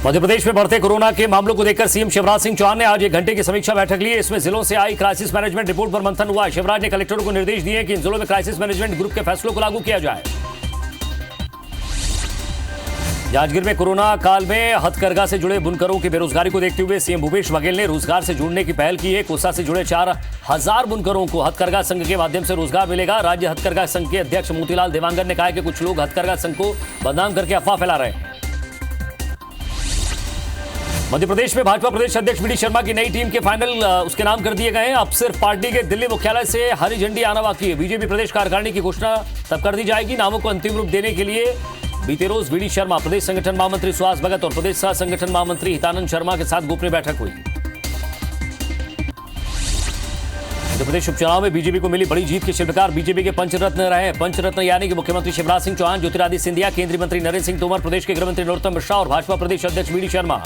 मध्य प्रदेश में बढ़ते कोरोना के मामलों को देखकर सीएम शिवराज सिंह चौहान ने आज 1 घंटे की समीक्षा बैठक ली। इसमें जिलों से आई क्राइसिस मैनेजमेंट रिपोर्ट पर मंथन हुआ। शिवराज ने कलेक्टरों को निर्देश दिए कि इन जिलों में क्राइसिस मैनेजमेंट ग्रुप के फैसलों को लागू किया जाए। जांजगीर में कोरोना काल में हथकरघा से जुड़े बुनकरों की बेरोजगारी को देखते हुए सीएम भूपेश बघेल ने रोजगार से जुड़ने की पहल की है। कोसा से जुड़े 4000 बुनकरों को हथकरघा संघ के माध्यम से रोजगार मिलेगा। राज्य हथकरघा संघ के अध्यक्ष मोतीलाल देवांगन ने कहा कि कुछ लोग हथकरघा संघ को बदनाम करके अफवाह फैला रहे हैं। मध्य प्रदेश में भाजपा प्रदेश अध्यक्ष वीडी शर्मा की नई टीम के फाइनल उसके नाम कर दिए गए हैं। अब सिर्फ पार्टी के दिल्ली मुख्यालय से हरी झंडी आना बाकी है। बीजेपी प्रदेश कार्यकारिणी की घोषणा तब कर दी जाएगी। नामों को अंतिम रूप देने के लिए बीते रोज वीडी शर्मा, प्रदेश संगठन महामंत्री सुहास भगत और प्रदेश सह संगठन महामंत्री हितानंद शर्मा के साथ गोपनीय बैठक हुई। मध्य प्रदेश उपचुनाव में बीजेपी को मिली बड़ी जीत के शिल्पकार बीजेपी के पंचरत्न रहे। पंचरत्न यानी कि मुख्यमंत्री शिवराज सिंह चौहान, ज्योतिरादित्य सिंधिया, केंद्रीय मंत्री नरेंद्र सिंह तोमर, प्रदेश के गृहमंत्री नरोत्तम मिश्रा और भाजपा प्रदेश अध्यक्ष वीडी शर्मा।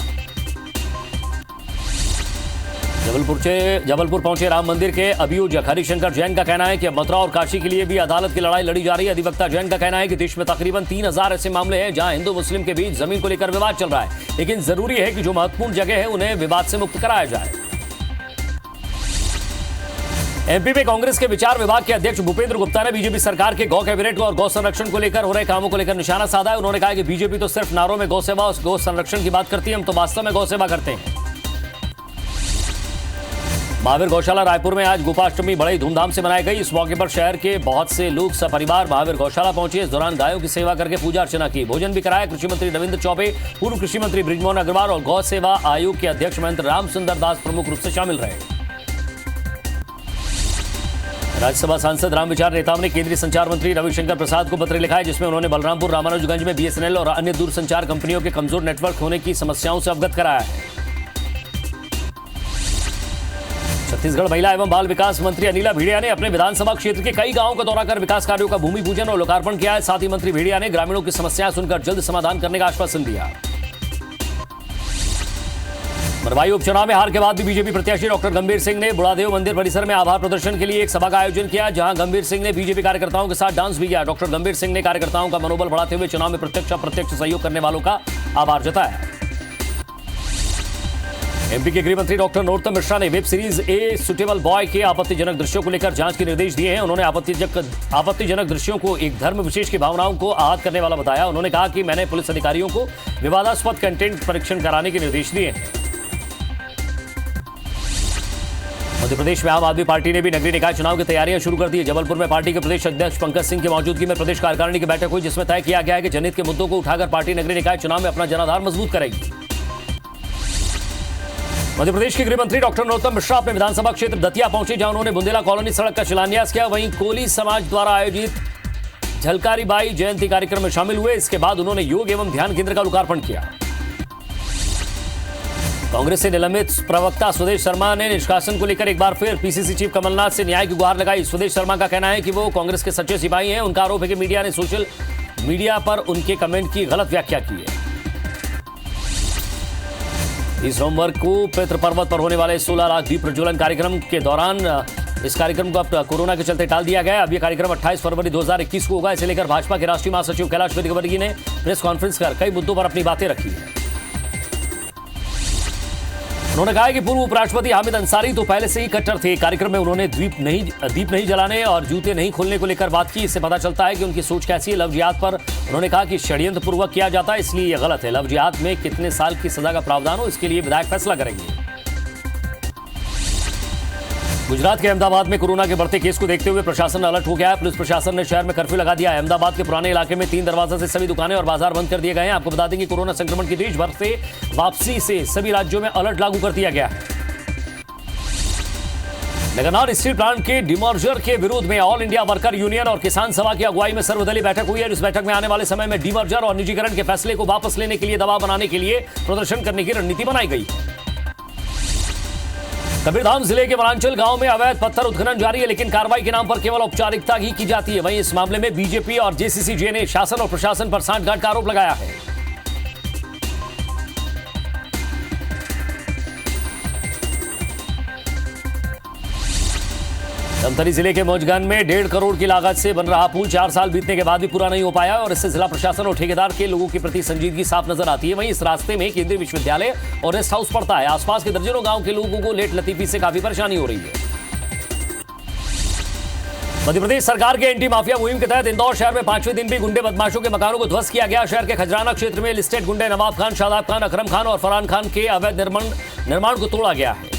जबलपुर पहुंचे राम मंदिर के अभियोजक हरिशंकर जैन का कहना है कि अब मथुरा और काशी के लिए भी अदालत की लड़ाई लड़ी जा रही है। अधिवक्ता जैन का कहना है कि देश में तकरीबन 3000 ऐसे मामले हैं जहां हिंदू मुस्लिम के बीच जमीन को लेकर विवाद चल रहा है, लेकिन जरूरी है कि जो महत्वपूर्ण जगह है उन्हें विवाद से मुक्त कराया जाए। एमपी में कांग्रेस के विचार विभाग के अध्यक्ष भूपेंद्र गुप्ता ने बीजेपी सरकार के गौ कैबिनेट और गौ संरक्षण को लेकर हो रहे कामों को लेकर निशाना साधा है। उन्होंने कहा कि बीजेपी तो सिर्फ नारों में गौ सेवा और गौ संरक्षण की बात करती है, हम तो वास्तव में गौ सेवा करते हैं। महावीर गौशाला रायपुर में आज गोपाष्टमी बड़ी धूमधाम से मनाई गई। इस मौके पर शहर के बहुत से लोग सपरिवार महावीर गौशाला पहुंचे। इस दौरान गायों की सेवा करके पूजा अर्चना की, भोजन भी कराया। कृषि मंत्री रविंद्र चौबे, पूर्व कृषि मंत्री बृजमोहन अग्रवाल और गौ सेवा आयोग के अध्यक्ष महंत रामसुंदर दास प्रमुख रूप से शामिल रहे। राज्यसभा सांसद रामविचार नेताम ने केंद्रीय संचार मंत्री रविशंकर प्रसाद को पत्र लिखा है, जिसमें उन्होंने बलरामपुर रामानुजगंज में बीएसएनएल और अन्य दूरसंचार कंपनियों के कमजोर नेटवर्क होने की समस्याओं से अवगत कराया है। छत्तीसगढ़ महिला एवं बाल विकास मंत्री अनिला भेड़िया ने अपने विधानसभा क्षेत्र के कई गांवों का दौरा कर विकास कार्यों का भूमि पूजन और लोकार्पण किया है। साथ ही मंत्री भेड़िया ने ग्रामीणों की समस्याएं सुनकर जल्द समाधान करने का आश्वासन दिया। मरवाई उपचुनाव में हार के बाद भी बीजेपी प्रत्याशी डॉक्टर गंभीर सिंह ने बुढ़ादेव मंदिर परिसर में आभार प्रदर्शन के लिए एक सभा का आयोजन किया, जहां गंभीर सिंह ने बीजेपी कार्यकर्ताओं के साथ डांस भी किया। डॉक्टर गंभीर सिंह ने कार्यकर्ताओं का मनोबल बढ़ाते हुए चुनाव में प्रत्यक्ष अप्रत्यक्ष सहयोग करने वालों का आभार जताया। एमपी के गृह मंत्री डॉक्टर नरोत्तम मिश्रा ने web series a suitable boy के आपत्तिजनक दृश्यों को लेकर जांच के निर्देश दिए हैं। उन्होंने आपत्तिजनक दृश्यों को एक धर्म विशेष की भावनाओं को आहत करने वाला बताया। उन्होंने कहा कि मैंने पुलिस अधिकारियों को विवादास्पद कंटेंट परीक्षण कराने के निर्देश दिए हैं। मध्य प्रदेश में आम आदमी पार्टी ने भी नगरीय निकाय चुनाव की तैयारियां शुरू कर दी है। जबलपुर में पार्टी के प्रदेश अध्यक्ष पंकज सिंह की मौजूदगी में प्रदेश कार्यकारिणी की बैठक हुई, जिसमें तय किया गया है कि जनहित के मुद्दों को उठाकर पार्टी नगरीय निकाय चुनाव में अपना जनाधार मजबूत करेगी। मध्य प्रदेश के गृह मंत्री डॉक्टर नरोत्तम मिश्रा अपने विधानसभा क्षेत्र दतिया पहुंचे, जहां उन्होंने बुंदेला कॉलोनी सड़क का शिलान्यास किया। वहीं कोली समाज द्वारा आयोजित झलकारी बाई जयंती कार्यक्रम में शामिल हुए। इसके बाद उन्होंने योग एवं ध्यान केंद्र का लोकार्पण किया। कांग्रेस से निलंबित प्रवक्ता सुदेश शर्मा ने निष्कासन को लेकर एक बार फिर पीसीसी चीफ कमलनाथ से न्याय की गुहार लगाई। सुदेश शर्मा का कहना है कि वो कांग्रेस के सच्चे सिपाही हैं। उनका आरोप है कि मीडिया ने सोशल मीडिया पर उनके कमेंट की गलत व्याख्या की है। इस सोमवार को पितृपर्वत पर होने वाले 16 लाख दीप प्रज्वलन कार्यक्रम के दौरान इस कार्यक्रम को अब कोरोना के चलते टाल दिया गया। अब यह कार्यक्रम 28 फरवरी 2021 को होगा। इसे लेकर भाजपा के राष्ट्रीय महासचिव कैलाश विजयवर्गीय ने प्रेस कॉन्फ्रेंस कर कई मुद्दों पर अपनी बातें रखी है। उन्होंने कहा कि पूर्व उपराष्ट्रपति हामिद अंसारी तो पहले से ही कट्टर थे। कार्यक्रम में उन्होंने दीप नहीं जलाने और जूते नहीं खोलने को लेकर बात की। इससे पता चलता है कि उनकी सोच कैसी है। लव जिहाद पर उन्होंने कहा कि षड्यंत्र पूर्वक किया जाता है, इसलिए यह गलत है। लव जिहाद में कितने साल की सजा का प्रावधान हो, इसके लिए विधायक फैसला करेंगे। गुजरात के अहमदाबाद में कोरोना के बढ़ते केस को देखते हुए प्रशासन अलर्ट हो गया है। पुलिस प्रशासन ने शहर में कर्फ्यू लगा दिया है। अहमदाबाद के पुराने इलाके में 3 दरवाजा से सभी दुकानें और बाजार बंद कर दिए गए हैं। आपको बता दें कि कोरोना संक्रमण की देश भर से वापसी से सभी राज्यों में अलर्ट लागू कर दिया गया है। नगरनार स्टील प्लांट के डीमर्जर के विरोध में ऑल इंडिया वर्कर यूनियन और किसान सभा की अगुवाई में सर्वदलीय बैठक हुई है। इस बैठक में आने वाले समय में डीमर्जर और निजीकरण के फैसले को वापस लेने के लिए दबाव बनाने के लिए प्रदर्शन करने की रणनीति बनाई गई है। कबीरधाम जिले के वनांचल गांव में अवैध पत्थर उत्खनन जारी है, लेकिन कार्रवाई के नाम पर केवल औपचारिकता ही की जाती है। वहीं इस मामले में बीजेपी और जेसीसीजे ने शासन और प्रशासन पर सांठगांठ का आरोप लगाया है। धमतरी जिले के मौजगंज में 1.5 करोड़ की लागत से बन रहा पुल 4 साल बीतने के बाद भी पूरा नहीं हो पाया और इससे जिला प्रशासन और ठेकेदार के लोगों के प्रति संजीदगी साफ नजर आती है। वहीं इस रास्ते में केंद्रीय विश्वविद्यालय और रेस्ट हाउस पड़ता है। आसपास के दर्जनों गांव के लोगों को लेट लतीफी से काफी परेशानी हो रही है। मध्य प्रदेश सरकार के एंटी माफिया मुहिम के तहत इंदौर शहर में 5वें दिन भी गुंडे बदमाशों के मकानों को ध्वस्त किया गया। शहर के खजराना क्षेत्र में लिस्टेड गुंडे नवाब खान, शादाब खान, अकरम खान और फरहान खान के अवैध निर्माण को तोड़ा गया है।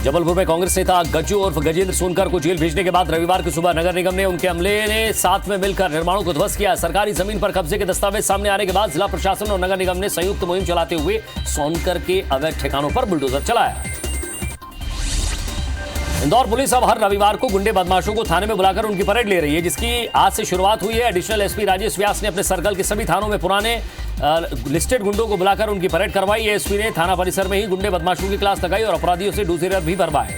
जबलपुर में कांग्रेस नेता गज्जू उर्फ गजेंद्र सोनकर को जेल भेजने के बाद रविवार की सुबह नगर निगम ने उनके अमले ने साथ में मिलकर निर्माणों को ध्वस्त किया। सरकारी जमीन पर कब्जे के दस्तावेज सामने आने के बाद जिला प्रशासन और नगर निगम ने संयुक्त मुहिम चलाते हुए सोनकर के अवैध ठिकानों पर बुलडोजर चलाया। इंदौर पुलिस अब हर रविवार को गुंडे बदमाशों को थाने में बुलाकर उनकी परेड ले रही है, जिसकी आज से शुरुआत हुई है। एडिशनल एसपी राजेश व्यास ने अपने सर्कल के सभी थानों में पुराने लिस्टेड गुंडों को बुलाकर उनकी परेड करवाई। एसपी ने थाना परिसर में ही गुंडे बदमाशों की क्लास लगाई और अपराधियों से डोजियर भी भरवाए।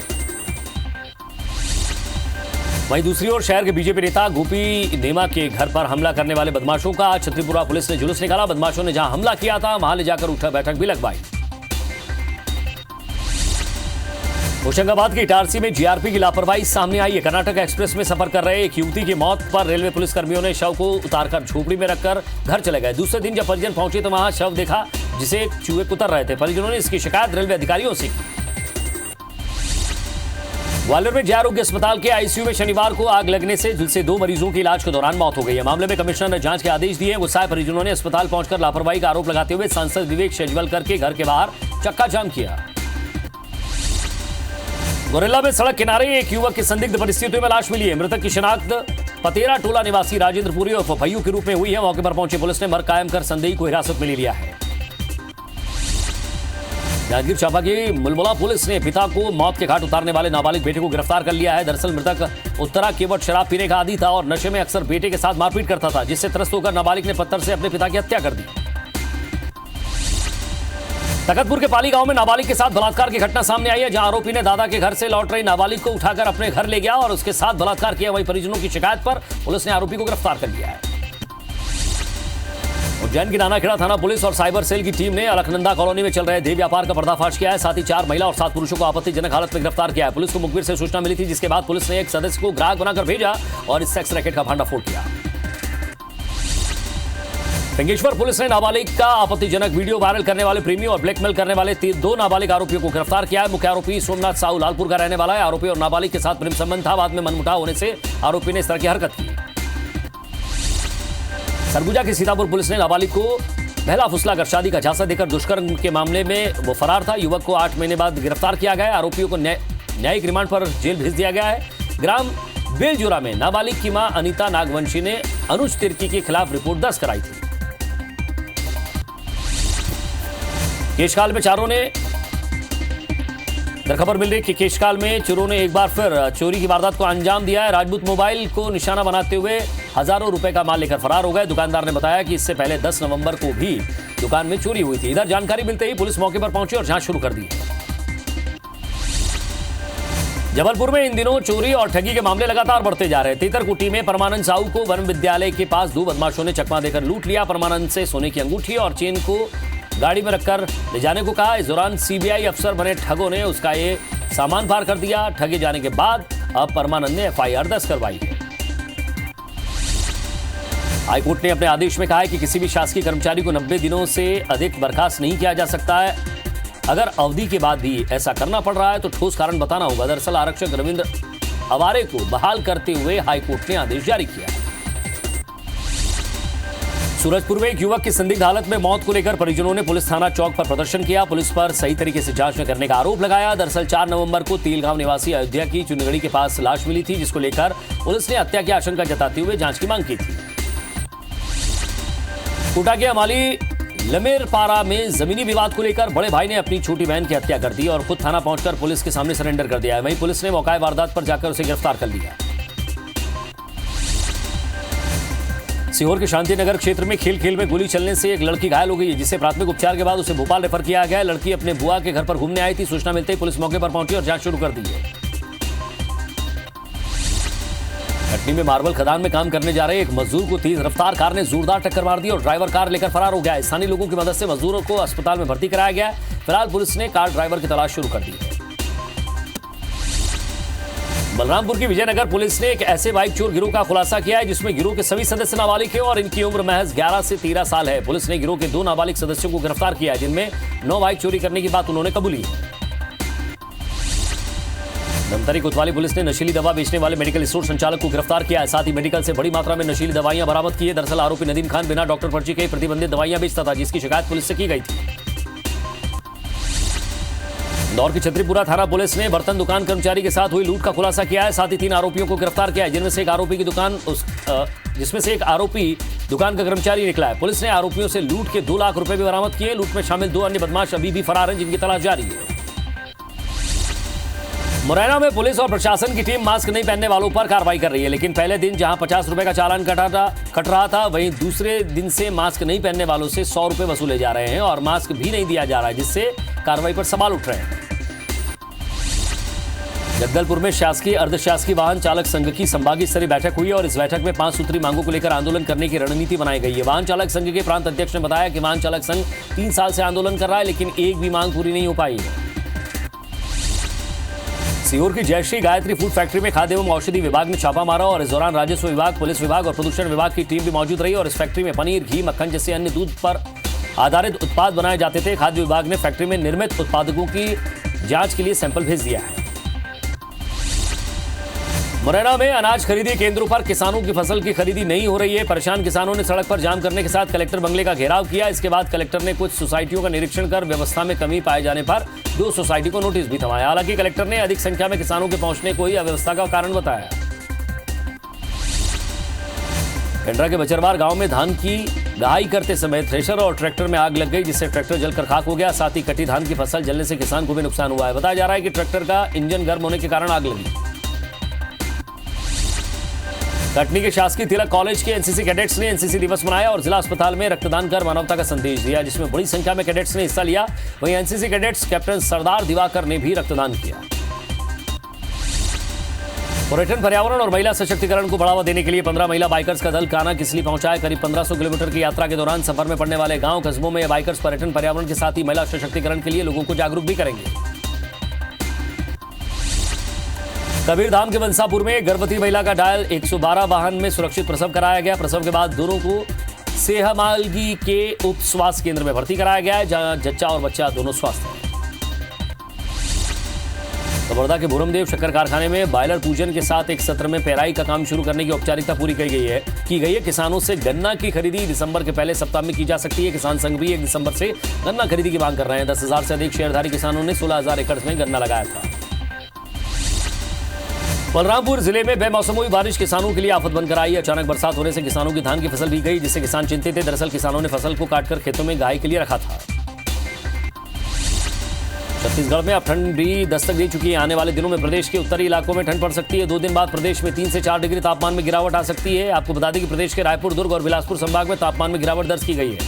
वहीं दूसरी ओर शहर के बीजेपी नेता गोपी नेमा के घर पर हमला करने वाले बदमाशों का छतरीपुरा पुलिस ने जुलूस निकाला। बदमाशों ने जहां हमला किया था वहां ले जाकर उठक बैठक भी लगवाई। होशंगाबाद के इटारसी में जीआरपी की लापरवाही सामने आई है। कर्नाटक एक्सप्रेस में सफर कर रहे एक युवती की मौत पर रेलवे पुलिस कर्मियों ने शव को उतारकर झोपड़ी में रखकर घर चले गए। दूसरे दिन जब परिजन पहुंचे तो वहां शव देखा जिसे चूहे कुतर रहे थे। परिजनों ने इसकी शिकायत रेलवे अधिकारियों से की। ग्वालियर में जय आरोग्य अस्पताल के आईसीयू में शनिवार को आग लगने से 2 मरीजों की इलाज के दौरान मौत हो गई है। मामले में कमिश्नर ने जांच के आदेश दिए। गुस्साए परिजनों ने अस्पताल पहुंचकर लापरवाही का आरोप लगाते हुए सांसद विवेक शेजवलकर के घर के बाहर चक्का जाम किया। गोरेला में सड़क किनारे एक युवक की संदिग्ध परिस्थितियों में लाश मिली है। मृतक की शिनाख्त पतेरा टोला निवासी राजेंद्र पुरी और भैयू के रूप में हुई है। मौके पर पहुंची पुलिस ने मर्ग कायम कर संदेही को हिरासत में ले लिया है। जांजगीर चांपा की मुलमुला पुलिस ने पिता को मौत के घाट उतारने वाले नाबालिग बेटे को गिरफ्तार कर लिया है। दरअसल मृतक उत्तरा केवट शराब पीने का आदी था और नशे में अक्सर बेटे के साथ मारपीट करता था, जिससे त्रस्त होकर नाबालिग ने पत्थर से अपने पिता की हत्या कर दी। तखतपुर के पाली गांव में नाबालिग के साथ बलात्कार की घटना सामने आई है, जहां आरोपी ने दादा के घर से लौट रही नाबालिग को उठाकर अपने घर ले गया और उसके साथ बलात्कार किया। वहीं परिजनों की शिकायत पर पुलिस ने आरोपी को गिरफ्तार कर लिया है। उज्जैन की नानाखेड़ा थाना पुलिस और साइबर सेल की टीम ने अलकनंदा कॉलोनी में चल रहे देह व्यापार का पर्दाफाश किया है। साथ ही 4 महिला और 7 पुरुषों को आपत्तिजनक हालत में गिरफ्तार किया है। पुलिस को मुखबिर से सूचना मिली थी, जिसके बाद पुलिस ने एक सदस्य को ग्राहक बनाकर भेजा और इस सेक्स रैकेट का भांडाफोड़ किया। फिंगेश्वर पुलिस ने नाबालिग का आपत्तिजनक वीडियो वायरल करने वाले प्रेमी और ब्लैकमेल करने वाले 2 नाबालिग आरोपियों को गिरफ्तार किया है। मुख्य आरोपी सोमनाथ साहू लालपुर का रहने वाला है। आरोपी और नाबालिग के साथ प्रेम संबंध था, बाद में मनमुटाव होने से आरोपी ने इस तरह की हरकत की। सरगुजा की सीतापुर पुलिस ने नाबालिग को पहला फुसला कर शादी का झांसा देकर दुष्कर्म के मामले में वो फरार था। युवक को 8 महीने बाद गिरफ्तार किया गया है। आरोपियों को न्यायिक रिमांड पर जेल भेज दिया गया है। ग्राम बेलजोरा में नाबालिग की मां अनीता नागवंशी ने अनुज तिर्की के खिलाफ रिपोर्ट दर्ज कराई थी। केशकाल में चारों ने खबर मिल रही कि केशकाल में चोरों ने एक बार फिर चोरी की वारदात को अंजाम दिया है। राजपूत मोबाइल को निशाना बनाते हुए हजारों रुपए का माल लेकर फरार हो गए। दुकानदार ने बताया कि इससे पहले 10 नवंबर को भी दुकान में चोरी हुई थी। इधर जानकारी मिलते ही पुलिस मौके पर पहुंची और जांच शुरू कर दी है। जबलपुर में इन दिनों चोरी और ठगी के मामले लगातार बढ़ते जा रहे हैं। तेतरकुटी में परमानंद साहू को वन विद्यालय के पास 2 बदमाशों ने चकमा देकर लूट लिया। परमानंद से सोने की अंगूठी और चेन को गाड़ी में रखकर ले जाने को कहा। इस दौरान सीबीआई अफसर बने ठगों ने उसका ये सामान पार कर दिया। ठगे जाने के बाद अब परमानंद ने एफआईआर दर्ज करवाई है। हाईकोर्ट ने अपने आदेश में कहा है कि किसी भी शासकीय कर्मचारी को 90 दिनों से अधिक बर्खास्त नहीं किया जा सकता है। अगर अवधि के बाद भी ऐसा करना पड़ रहा है तो ठोस कारण बताना होगा। दरअसल आरक्षक रविंद्र अवारे को बहाल करते हुए हाईकोर्ट ने आदेश जारी किया है। सूरजपुर में एक युवक की संदिग्ध हालत में मौत को लेकर परिजनों ने पुलिस थाना चौक पर प्रदर्शन किया। पुलिस पर सही तरीके से जांच न करने का आरोप लगाया। दरअसल 4 नवंबर को तेलगांव निवासी अयोध्या की चुनगढ़ी के पास लाश मिली थी, जिसको लेकर पुलिस ने हत्या की आशंका जताते हुए जांच की मांग की थी। कोटा के अमाली लमेरपारा में जमीनी विवाद को लेकर बड़े भाई ने अपनी छोटी बहन की हत्या कर दी और खुद थाना पहुंचकर पुलिस के सामने सरेंडर कर दिया है। वहीं पुलिस ने मौका वारदात पर जाकर उसे गिरफ्तार कर लिया। सीहोर के शांतिनगर क्षेत्र में खेल में गोली चलने से एक लड़की घायल हो गई है, जिसे प्राथमिक उपचार के बाद उसे भोपाल रेफर किया गया। लड़की अपने बुआ के घर पर घूमने आई थी। सूचना मिलते ही पुलिस मौके पर पहुंची और जांच शुरू कर दी है। कटनी में मार्बल खदान में काम करने जा रहे एक मजदूर को तेज रफ्तार कार ने जोरदार टक्कर मार दी और ड्राइवर कार लेकर फरार हो गया। स्थानीय लोगों की मदद से मजदूरों को अस्पताल में भर्ती कराया गया। फिलहाल पुलिस ने कार ड्राइवर की तलाश शुरू कर दी है। बलरामपुर की विजयनगर पुलिस ने एक ऐसे बाइक चोर गिरोह का खुलासा किया है जिसमें गिरोह के सभी सदस्य नाबालिग हैं और इनकी उम्र महज 11 से 13 साल है। पुलिस ने गिरोह के 2 नाबालिग सदस्यों को गिरफ्तार किया है, जिनमें 9 बाइक चोरी करने की बात उन्होंने कबूली है। धमतरी कोतवाली पुलिस ने नशीली दवा बेचने वाले मेडिकल स्टोर संचालक को गिरफ्तार किया है। साथ ही मेडिकल से बड़ी मात्रा में नशीली दवाइयां बरामद की है। दरअसल आरोपी नदीम खान बिना डॉक्टर पर्ची के प्रतिबंधित दवाइयां बेचता था, जिसकी शिकायत पुलिस से की गई थी। इंदौर की छतरीपुरा थाना पुलिस ने बर्तन दुकान कर्मचारी के साथ हुई लूट का खुलासा किया है। साथ ही 3 आरोपियों को गिरफ्तार किया है, जिसमें से एक आरोपी दुकान का कर्मचारी निकला है। पुलिस ने आरोपियों से लूट के 2 लाख रुपए भी बरामद किए। लूट में शामिल 2 अन्य बदमाश अभी भी फरार हैं, जिनकी तलाश जारी है। मुरैना में पुलिस और प्रशासन की टीम मास्क नहीं पहनने वालों पर कार्रवाई कर रही है, लेकिन पहले दिन जहां 50 रुपए का चालान कट रहा था, वहीं दूसरे दिन से मास्क नहीं पहनने वालों से 100 रुपए वसूले जा रहे हैं और मास्क भी नहीं दिया जा रहा है, जिससे कार्रवाई पर सवाल उठ रहे हैं। जगदलपुर में शासकीय अर्धशासकीय वाहन चालक संघ की संभागीय स्तरीय बैठक हुई और इस बैठक में 5 सूत्री मांगों को लेकर आंदोलन करने की रणनीति बनाई गई है। वाहन चालक संघ के प्रांत अध्यक्ष ने बताया कि वाहन चालक संघ 3 साल से आंदोलन कर रहा है, लेकिन एक भी मांग पूरी नहीं हो पाई है। सीहोर की जयश्री गायत्री फूड फैक्ट्री में खाद्य एवं औषधि विभाग ने छापा मारा और इस दौरान राजस्व विभाग, पुलिस विभाग और प्रदूषण विभाग की टीम भी मौजूद रही और इस फैक्ट्री में पनीर, घी, मक्खन जैसे अन्य दूध पर आधारित उत्पाद बनाए जाते थे। खाद्य विभाग ने फैक्ट्री में निर्मित उत्पादों की जांच के लिए सैंपल भेज दिया है। मुरैना में अनाज खरीदी केंद्रों पर किसानों की फसल की खरीदी नहीं हो रही है। परेशान किसानों ने सड़क पर जाम करने के साथ कलेक्टर बंगले का घेराव किया। इसके बाद कलेक्टर ने कुछ सोसाइटियों का निरीक्षण कर व्यवस्था में कमी पाए जाने पर 2 सोसाइटी को नोटिस भी थमाया। हालांकि कलेक्टर ने अधिक संख्या में किसानों के पहुंचने को ही अव्यवस्था का कारण बताया। खंडरा के बचरवार गांव में धान की गहाई करते समय थ्रेशर और ट्रैक्टर में आग लग गई, जिससे ट्रैक्टर जलकर खाक हो गया। साथ ही कटी धान की फसल जलने से किसान को भी नुकसान हुआ है। बताया जा रहा है कि ट्रैक्टर का इंजन गर्म होने के कारण आग लगी। कटनी के शासकीय तिलक कॉलेज के एनसीसी कैडेट्स ने एनसीसी दिवस मनाया और जिला अस्पताल में रक्तदान कर मानवता का संदेश दिया, जिसमें बड़ी संख्या में कैडेट्स ने हिस्सा लिया। वहीं एनसीसी कैडेट्स कैप्टन सरदार दिवाकर ने भी रक्तदान किया। पर्यटन, पर्यावरण और महिला सशक्तिकरण को बढ़ावा देने के लिए 15 महिला बाइकर्स का दल कान्हा किसली पहुंचा है। करीब 1500 किलोमीटर की यात्रा के दौरान सफर में पड़ने वाले गांव कस्बों में बाइकर्स पर्यटन, पर्यावरण के साथ ही महिला सशक्तिकरण के लिए लोगों को जागरूक भी करेंगे। कबीरधाम के बंसापुर में गर्भवती महिला का डायल 112 वाहन में सुरक्षित प्रसव कराया गया। प्रसव के बाद दोनों को सेहमालगी के उप स्वास्थ्य केंद्र में भर्ती कराया गया है, जहां जच्चा और बच्चा दोनों स्वस्थ हैं। कवर्धा के भूरमदेव शक्कर कारखाने में बॉयलर पूजन के साथ एक सत्र में पेराई का काम शुरू करने की औपचारिकता पूरी की गई है। किसानों से गन्ना की खरीदी दिसंबर के पहले सप्ताह में की जा सकती है। किसान संघ भी 1 दिसंबर से गन्ना खरीदी की मांग कर रहे हैं। 10,000 से अधिक शेयरधारी किसानों ने 16,000 एकड़ में गन्ना लगाया था। बलरामपुर जिले में बेमौसम हुई बारिश किसानों के लिए आफत बनकर आई। अचानक बरसात होने से किसानों की धान की फसल भीग गई, जिससे किसान चिंतित थे। दरअसल किसानों ने फसल को काटकर खेतों में गाय के लिए रखा था। छत्तीसगढ़ में अब ठंड भी दस्तक दे चुकी है। आने वाले दिनों में प्रदेश के उत्तरी इलाकों में ठंड पड़ सकती है। 2 दिन बाद प्रदेश में 3 से 4 डिग्री तापमान में गिरावट आ सकती है। आपको बता दें कि प्रदेश के रायपुर, दुर्ग और बिलासपुर संभाग में तापमान में गिरावट दर्ज की गई है।